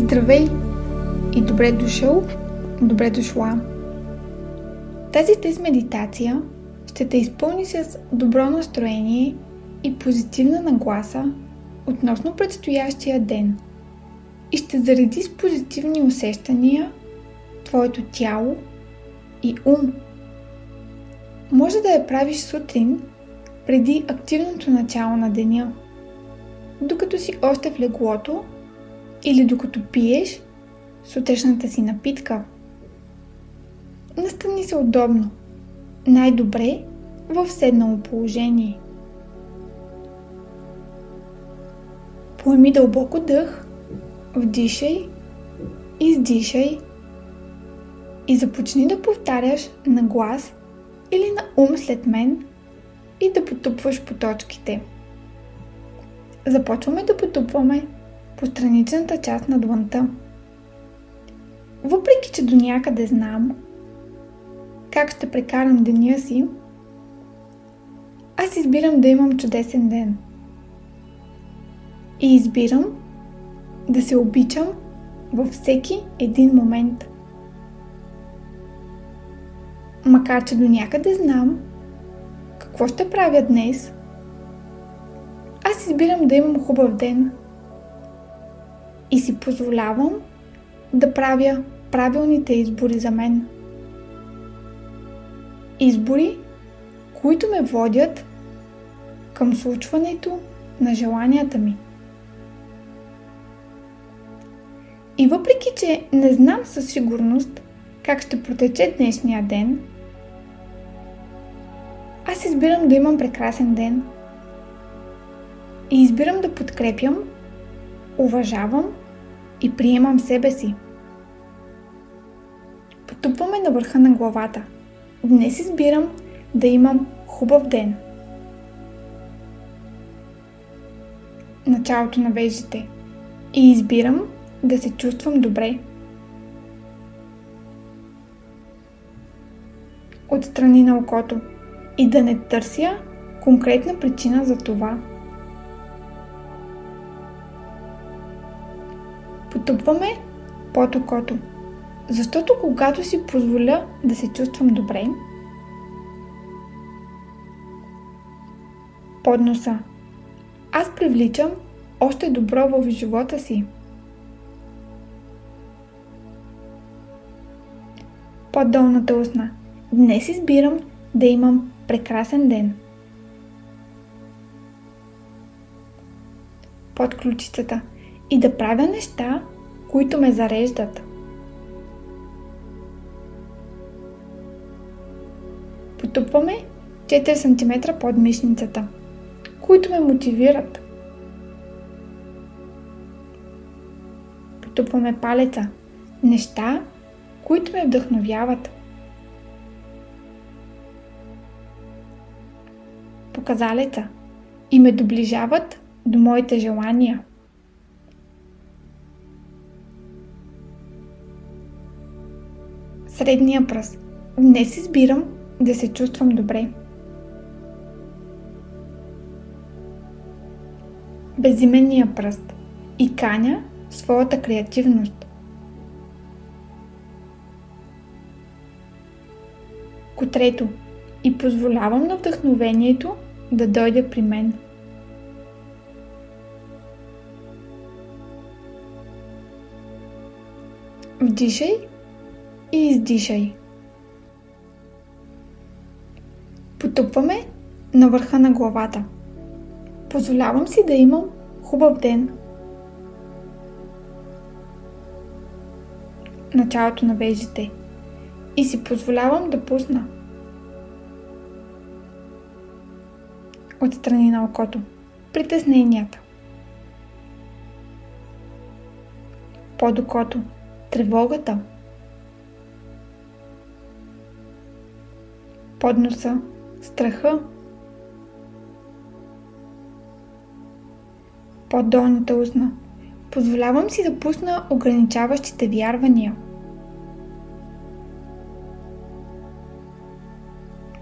Здравей и добре дошъл, добре дошла! Тази тест медитация ще те изпълни с добро настроение и позитивна нагласа относно предстоящия ден и ще зареди с позитивни усещания твоето тяло и ум. Може да я правиш сутрин, преди активното начало на деня, докато си още в леглото или докато пиеш сутрешната си напитка. Настани се удобно, най-добре в седнало положение. Поеми дълбоко дъх, вдишай, издишай и започни да повтаряш на глас или на ум след мен и да потупваш по точките. Започваме да потупваме по страничната част на длънта. Въпреки че до някъде знам как ще прекарам деня си, аз избирам да имам чудесен ден. И избирам да се обичам във всеки един момент. Макар че до някъде знам какво ще правя днес, аз избирам да имам хубав ден и си позволявам да правя правилните избори за мен. Избори, които ме водят към случването на желанията ми. И въпреки че не знам със сигурност как ще протече днешния ден, аз избирам да имам прекрасен ден. И избирам да подкрепям, уважавам и приемам себе си. Потупваме на върха на главата. Днес избирам да имам хубав ден. Началото на веждите. И избирам да се чувствам добре. Отстрани на окото. И да не търся конкретна причина за това. Потупваме под окото, защото когато си позволя да се чувствам добре, под носа, аз привличам още добро в живота си. Под долната устна, днес избирам да имам прекрасен ден. Под ключицата и да правя неща, които ме зареждат. Потупваме 4 см под мишницата, които ме мотивират. Потупваме палеца, неща, които ме вдъхновяват. Показалеца и ме доближават до моите желания. Средния пръст. Днес избирам да се чувствам добре. Безименния пръст. И каня своята креативност. Котрето. И позволявам на вдъхновението да дойде при мен. Вдишай и издишай. Потупваме на върха на главата. Позволявам си да имам хубав ден. Началото на веждите. И си позволявам да пусна. Отстрани на окото. Притесненията. Под окото. Тревогата. Под носа. Страха. Под долната устна. Позволявам си да пусна ограничаващите вярвания.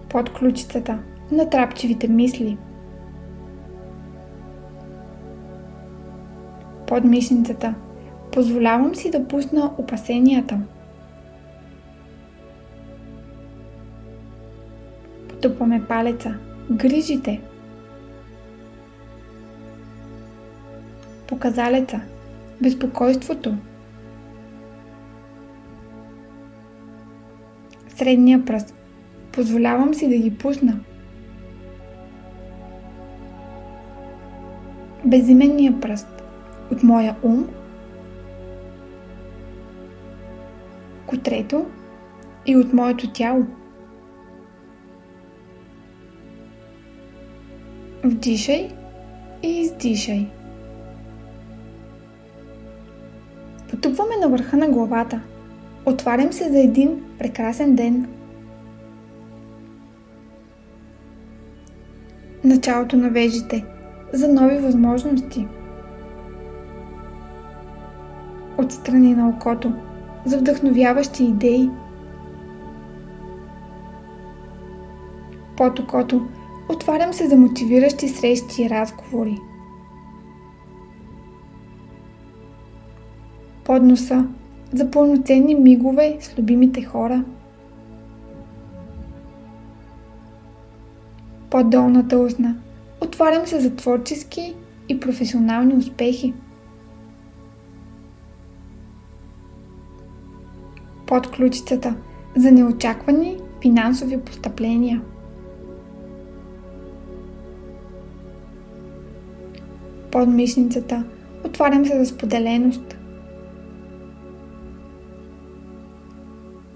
Под ключицата. Натрапчивите мисли. Под мишницата. Позволявам си да пусна опасенията. Потупваме палеца, грижите. Показалеца, безпокойството. Средния пръст. Позволявам си да ги пусна. Безименния пръст. От моя ум. Котрето и от моето тяло. Вдишай и издишай. Потупваме на върха на главата. Отварям се за един прекрасен ден. Началото на вежите за нови възможности. Отстрани на окото за вдъхновяващи идеи. Под окото отварям се за мотивиращи срещи и разговори. Под носа за пълноценни мигове с любимите хора. Под долната устна отварям се за творчески и професионални успехи. Под ключицата за неочаквани финансови постъпления. Под мишницата отварям се за споделеност.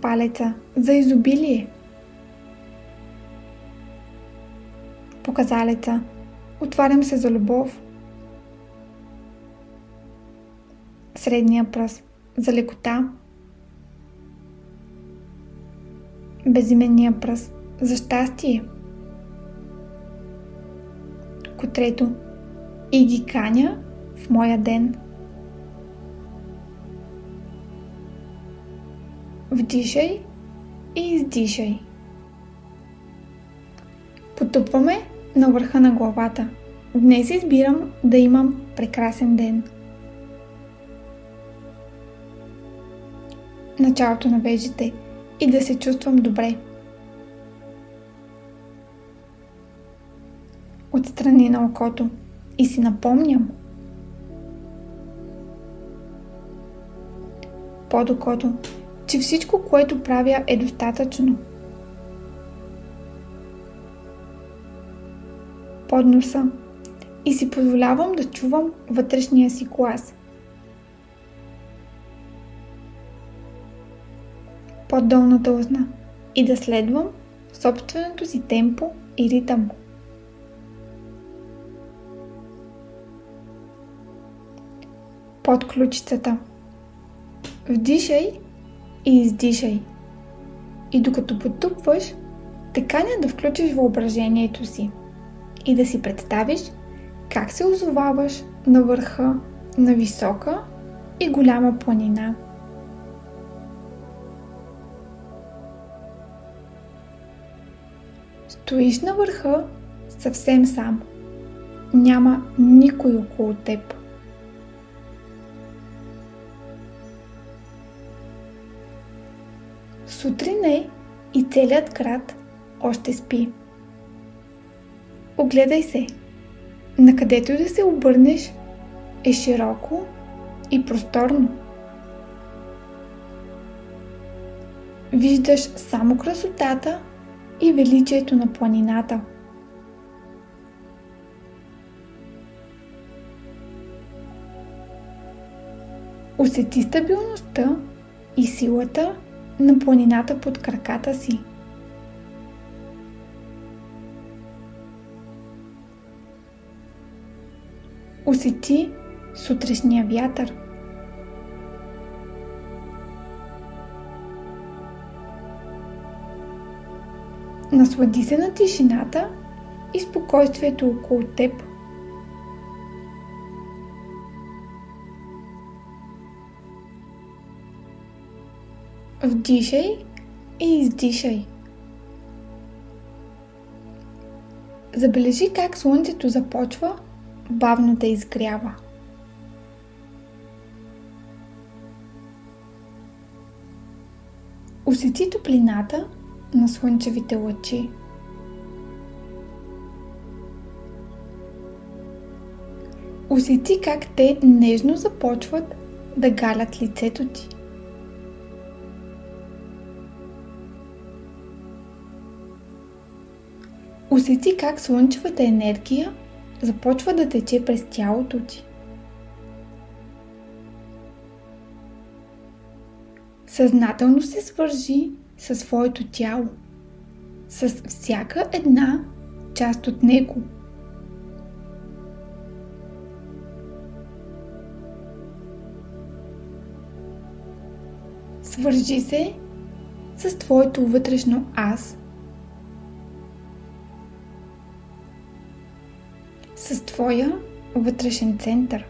Палеца за изобилие. Показалеца отварям се за любов. Средния пръст за лекота. Безименния пръст за щастие. Котрето и ги каня в моя ден. Вдишай и издишай. Потупваме на върха на главата. Днес избирам да имам прекрасен ден. Началото на вежите и да се чувствам добре. Отстрани на окото и си напомням. Под окото, че всичко, което правя, е достатъчно. Под носа и си позволявам да чувам вътрешния си глас. Под долната устна и да следвам собственото си темпо и ритъм. Под ключицата. Вдишай и издишай. И докато потупваш, те каня да включиш въображението си и да си представиш как се озоваваш на върха на висока и голяма планина. Стоиш на върха съвсем сам. Няма никой около теб. Сутрин е и целият град още спи. Огледай се. Накъдето и да се обърнеш е широко и просторно. Виждаш само красотата и величието на планината. Усети стабилността и силата на планината под краката си. Усети сутрешния вятър. Наслади се на тишината и спокойствието около теб. Вдишай и издишай. Забележи как слънцето започва бавно да изгрява. Усети топлината на слънчевите лъчи. Усети как те нежно започват да галят лицето ти. Усети как слънчевата енергия започва да тече през тялото ти. Съзнателно се свържи със своето тяло, с всяка една част от него. Свържи се с твоето вътрешно аз, с твоя вътрешен център.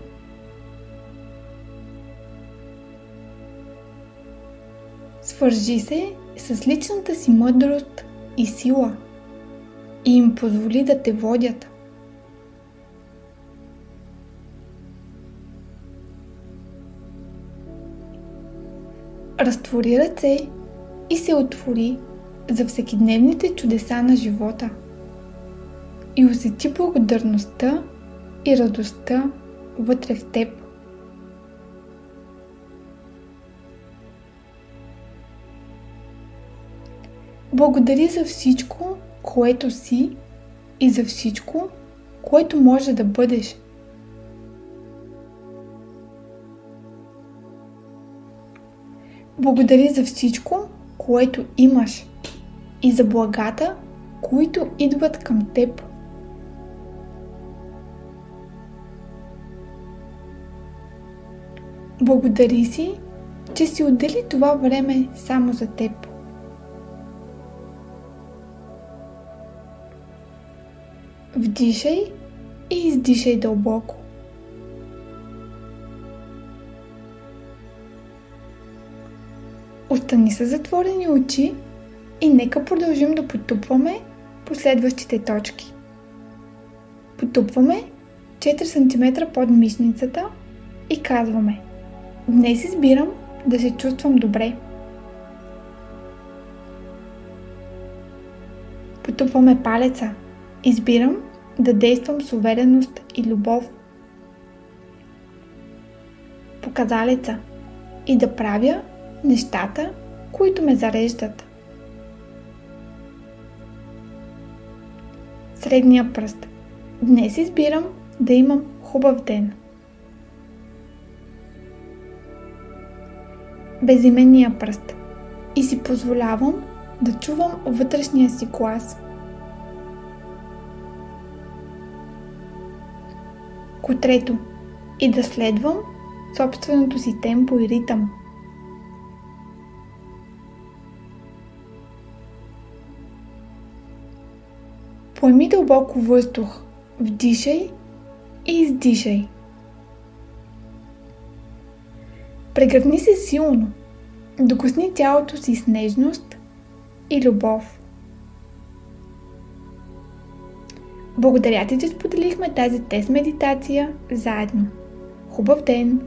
Свържи се с личната си мъдрост и сила и им позволи да те водят. Разтвори ръце и се отвори за всекидневните чудеса на живота и усети благодарността и радостта вътре в теб. Благодари за всичко, което си и за всичко, което може да бъдеш. Благодари за всичко, което имаш и за благата, които идват към теб. Благодари си, че си отдели това време само за теб. Вдишай и издишай дълбоко. Остани с затворени очи и нека продължим да потупваме по следващите точки. Потупваме 4 см под мишницата и казваме: днес избирам да се чувствам добре. Потупваме палеца. Избирам да действам с увереност и любов. Показалеца. И да правя нещата, които ме зареждат. Средния пръст. Днес избирам да имам хубав ден. Безименния пръст. И си позволявам да чувам вътрешния си глас. Котрето. И да следвам собственото си темпо и ритъм. Поеми дълбоко въздух, вдишай и издишай. Прегърни се силно, докосни тялото си с нежност и любов. Благодаря ти, че споделихме тази тест медитация заедно. Хубав ден!